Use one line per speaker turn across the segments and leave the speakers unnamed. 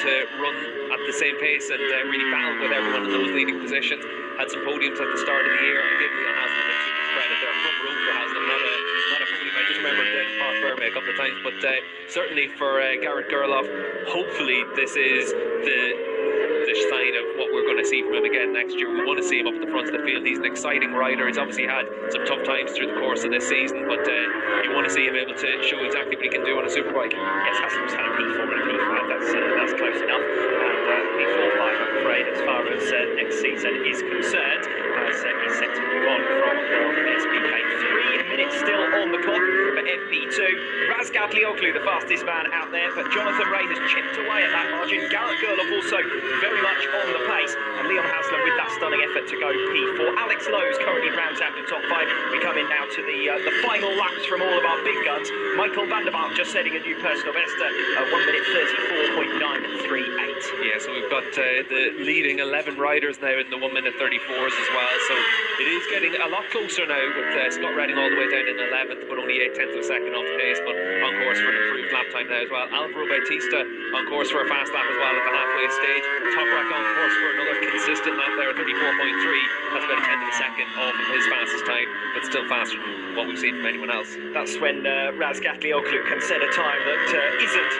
to run at the same pace and really battle with everyone in those leading positions. Had some podiums at the start of the year. I give Leon Haslam a bit of credit there. Front row for Haslam, not a podium. I just remember Park Ferme a couple of times, but certainly for Garrett Gerloff, hopefully this is the sign of what we're going to see from him again next year. We want to see him up at the front of the field. He's an exciting rider. He's obviously had some tough times through the course of this season, but you want to see him able to show exactly what he can do on a superbike.
Yes, Haslam's had a P4 and a P5. That's close enough. And P4-5, I'm afraid, as far as next season is concerned, as he's set to move on from WSBK. 3 minutes still on the clock for FP2. Razgatlioglu, the fastest man out there, but Jonathan Ray has chipped away at that margin. Garrett Gerloff also very much on the pace, and Leon Haslam with that stunning effort to go P4. Alex Lowe's currently rounds out the top 5. We come in now to the final laps from all of our big guns. Michael van der Mark just setting a new personal best at 1 minute 34.938.
Yeah, so we've got the leading 11 riders now in the 1 minute 34s as well, so it is getting a lot closer now with Scott Redding all the way down in 11th, but only 8/10 of a second off the pace, but on course for an improved lap time now as well. Alvaro Bautista on course for a fast lap as well at the halfway stage. Toprak on course for another consistent lap there at 34.3. That's about 1/10 of a second off of his fastest time, but still faster than what we've seen from anyone else.
That's when Razgatlioglu can set a time that isn't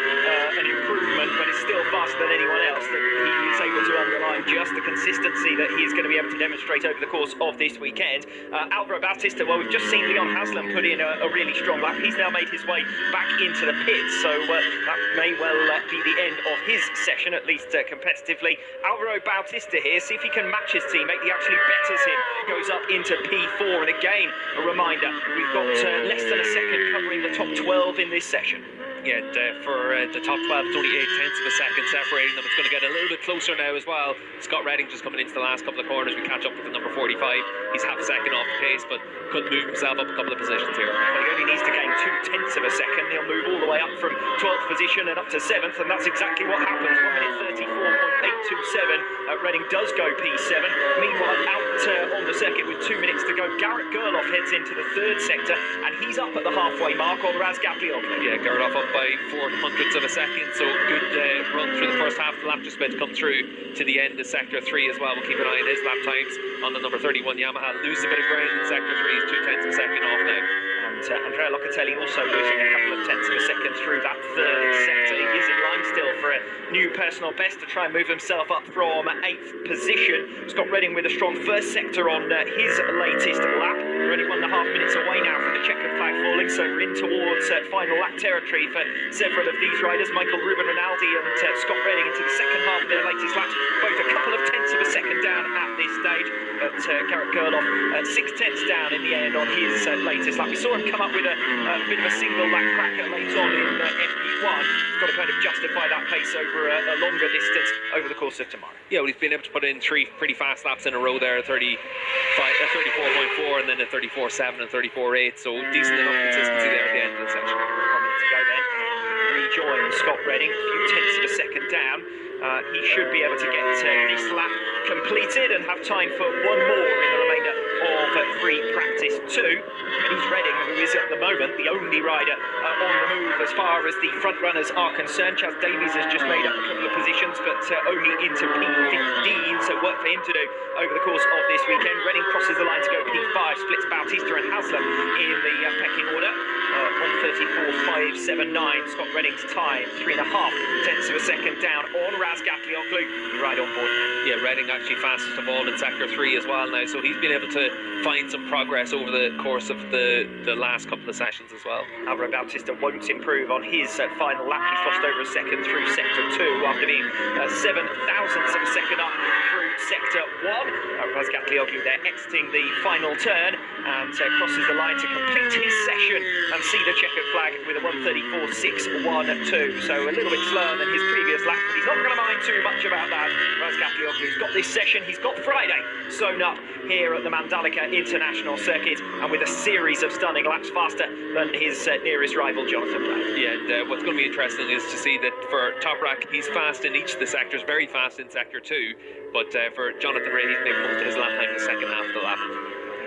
an improvement, but is still faster than anyone else, that he is able to underline just the consistency that he is going to be able to demonstrate over the course of this weekend. Alvaro Bautista, well, we've just seen Leon Haslam put in a really strong lap. He's now made his way back into the pits, so that may well be the end of his session, at least competitively. Alvaro Bautista here, see if he can match his teammate. He actually betters him, goes up into P4, and again, a reminder, we've got less than a second covering the top 12 in this session.
Yeah, for the top 12, it's only 8/10 of a second separating them. It's going to get a little bit closer now as well. Scott Redding just coming into the last couple of corners. We catch up with the number 45. He's half a second off the pace, but couldn't move himself up a couple of positions here.
Well, he only needs to gain 2/10 of a second. He'll move all the way up from 12th position and up to 7th, and that's exactly what happens. 1 minute 34.827. Redding does go P7. Meanwhile, out on the circuit with 2 minutes to go, Garrett Gerloff heads into the 3rd sector, and he's up at the halfway mark on Razgatlioglu.
Yeah, Gerloff up by 4/100ths of a second, so good run through the first half of the lap, just about to come through to the end of sector 3 as well. We'll keep an eye on his lap times on the number 31 Yamaha. Loses a bit of ground in sector 3, he's 2/10 of a second off now.
And Andrea Locatelli also losing a couple of tenths of a second through that 3rd sector. He is in line still for a new personal best to try and move himself up from 8th position. Scott Redding with a strong 1st sector on his latest lap. We're only 1.5 minutes away now from the checkered flag falling, so we're in towards final lap territory for several of these riders. Michael Ruben Rinaldi and Scott Redding into the second half of their latest laps, both a couple of tenths of a second down at this stage. But Garrett Gerloff 6/10 down in the end on his latest lap. We saw him come up with a bit of a single lap cracker late on in FP1. He's got to kind of justify that pace over a longer distance over the course of tomorrow.
Yeah, well, he's been able to put in 3 pretty fast laps in a row there, 34.4 and then a 34.7 and 34.8, so decent enough consistency there at the end of the section.
1 minute to go then. Rejoin Scott Redding, a few tenths of a second down. He should be able to get this lap completed and have time for one more in the remainder of free practice 2. It is Redding who is at the moment the only rider on the move as far as the front runners are concerned. Chaz Davies has just made up a couple of positions, but only into P15, so work for him to do over the course of this weekend. Redding crosses the line to go P5, splits Bautista and Haslam in the pecking order. 1:34.579. Scott Redding's time, 3.5 of a second down on Razgatlioglu. Right on board now.
Yeah, Redding actually fastest of all in sector 3 as well now, so he's been able to find some progress over the course of the last couple of sessions as well.
Alvaro Bautista won't improve on his final lap. He's lost over a second through sector 2 after being 7 thousandths of a second up through sector 1. Razgatlioglu there exiting the final turn and crosses the line to complete his session and see the checkered flag with a 1:34.612. So a little bit slower than his previous lap, but he's not going to mind too much about that. Razgatlioglu's got this session, he's got Friday sewn up here at the Mandalika International Circuit, and with a series of stunning laps faster than his nearest rival, Jonathan Ray.
Yeah, and what's going to be interesting is to see that for Toprak, he's fast in each of the sectors, very fast in sector 2, but for Jonathan Ray, he's made most of his lap time in the second half of the lap.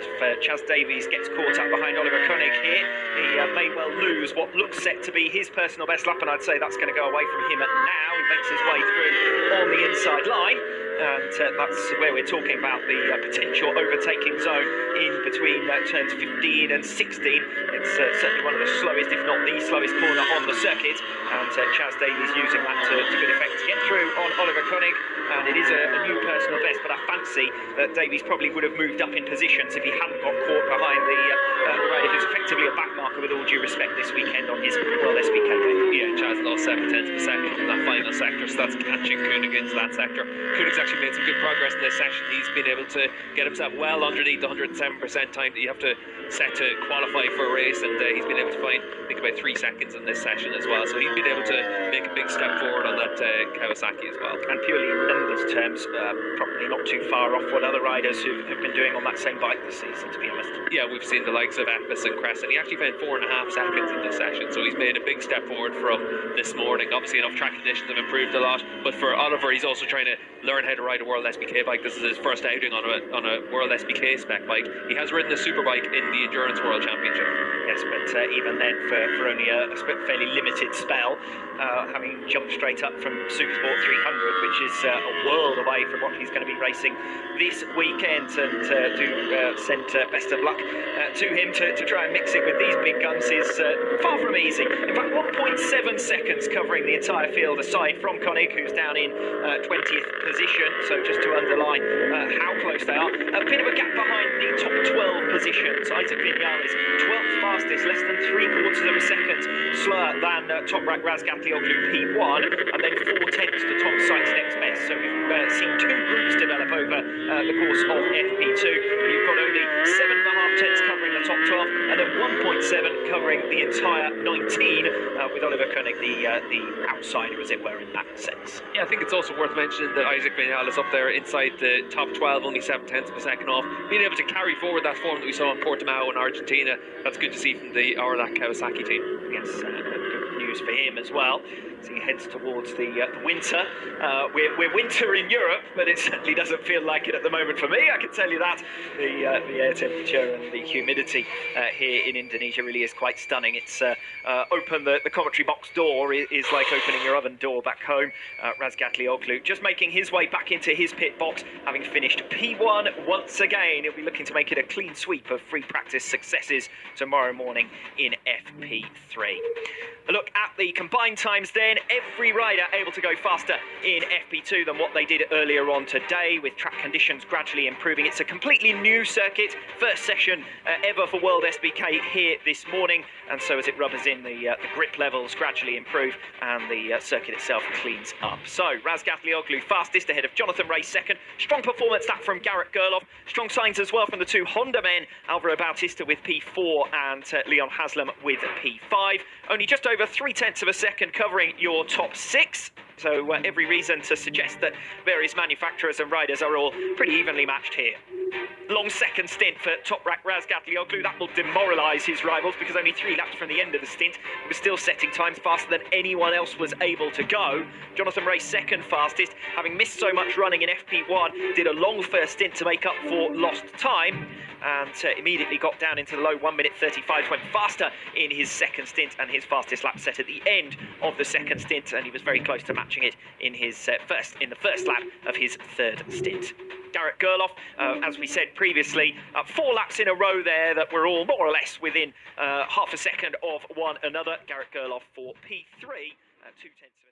If Chaz Davies gets caught up behind Oliver Koenig here, he may well lose what looks set to be his personal best lap, and I'd say that's going to go away from him now. He makes his way through on the inside line, and that's where we're talking about the potential overtaking zone in between turns 15 and 16. It's certainly one of the slowest, if not the slowest corner on the circuit, and Chaz Davies using that to good effect to get through on Oliver Koenig, and it is a new personal best, but I fancy that Davies probably would have moved up in positions if he hadn't got caught behind the rider who's effectively a backmarker, with all due respect, this weekend on his World SBK day.
Yeah, Chaz lost 7/10 of a second in that final sector, so that's catching Koenig into that sector. Koenig's actually made some good progress in this session. He's been able to get himself well underneath the 107% time that you have to set to qualify for a race, and he's been able to find, I think, about 3 seconds in this session as well. So he's been able to make a big step forward on that Kawasaki as well.
And purely in numbers terms, probably not too far off what other riders who have been doing on that same bike this season, to be honest.
Yeah, we've seen the likes of Epis and Crescent. He actually found 4.5 seconds in this session, so he's made a big step forward from this morning. Obviously, enough track conditions have improved a lot, but for Oliver, he's also trying to learn how to ride a World SBK bike. This is his first outing on a World SBK spec bike. He has ridden a Superbike in the Endurance World Championship.
Yes, but even then, for only a fairly limited spell, having jumped straight up from Supersport 300, which is a world away from what he's going to be racing this weekend, and do send best of luck to him to try and mix it with these big guns is far from easy. In fact, 1.7 seconds covering the entire field aside from Koenig, who's down in 20th position, so just to underline how close they are. A bit of a gap behind the top 12 positions. Isaac Vinales, 12th fastest, less than 3/4 of a second slower than top-ranked Razgatlioglu P1, and then 4/10 to Tom Sykes' next best. So we've seen 2 groups develop over the course of FP2. You've got only 7.5 covering the top 12, and then 1.7 covering the entire 19, with Oliver Koenig the outsider, as it were, in that sense.
Yeah, I think it's also worth mentioning that Isaac Vinales up there inside the top 12, only 7/10 of a second off, being able to carry forward that form that we saw in Portimao in Argentina. That's good to see from the Orlac Kawasaki team.
Yes, good news for him as well, as he heads towards the winter. We're winter in Europe, but it certainly doesn't feel like it at the moment for me, I can tell you that. The air temperature and the humidity here in Indonesia really is quite stunning. It's open the commentary box door is like opening your oven door back home. Razgatlioglu just making his way back into his pit box, having finished P1 once again. He'll be looking to make it a clean sweep of free practice successes tomorrow morning in FP3. A look at the combined times then. Every rider able to go faster in FP2 than what they did earlier on today, with track conditions gradually improving. It's a completely new circuit, first session ever for World SBK here this morning, and so as it rubbers in, the grip levels gradually improve and the circuit itself cleans up. So Razgatlioglu fastest, ahead of Jonathan Ray second. Strong performance that from Garrett Gerloff. Strong signs as well from the 2 Honda men, Alvaro Bautista with P4 and Leon Haslam with P5. Only just over 3/10 of a second covering your top 6. So every reason to suggest that various manufacturers and riders are all pretty evenly matched here. Long second stint for top-ranked Razgatlioglu. That will demoralise his rivals, because only 3 laps from the end of the stint, he was still setting times faster than anyone else was able to go. Jonathan Ray second fastest, having missed so much running in FP1, did a long first stint to make up for lost time, and immediately got down into the low 1:35, went faster in his second stint, and his fastest lap set at the end of the second stint, and he was very close to matching it in his the first lap of his 3rd stint. Garrett Gerloff, as we said previously, 4 laps in a row there that were all more or less within half a second of one another. Garrett Gerloff for P3, 2/10 of a second.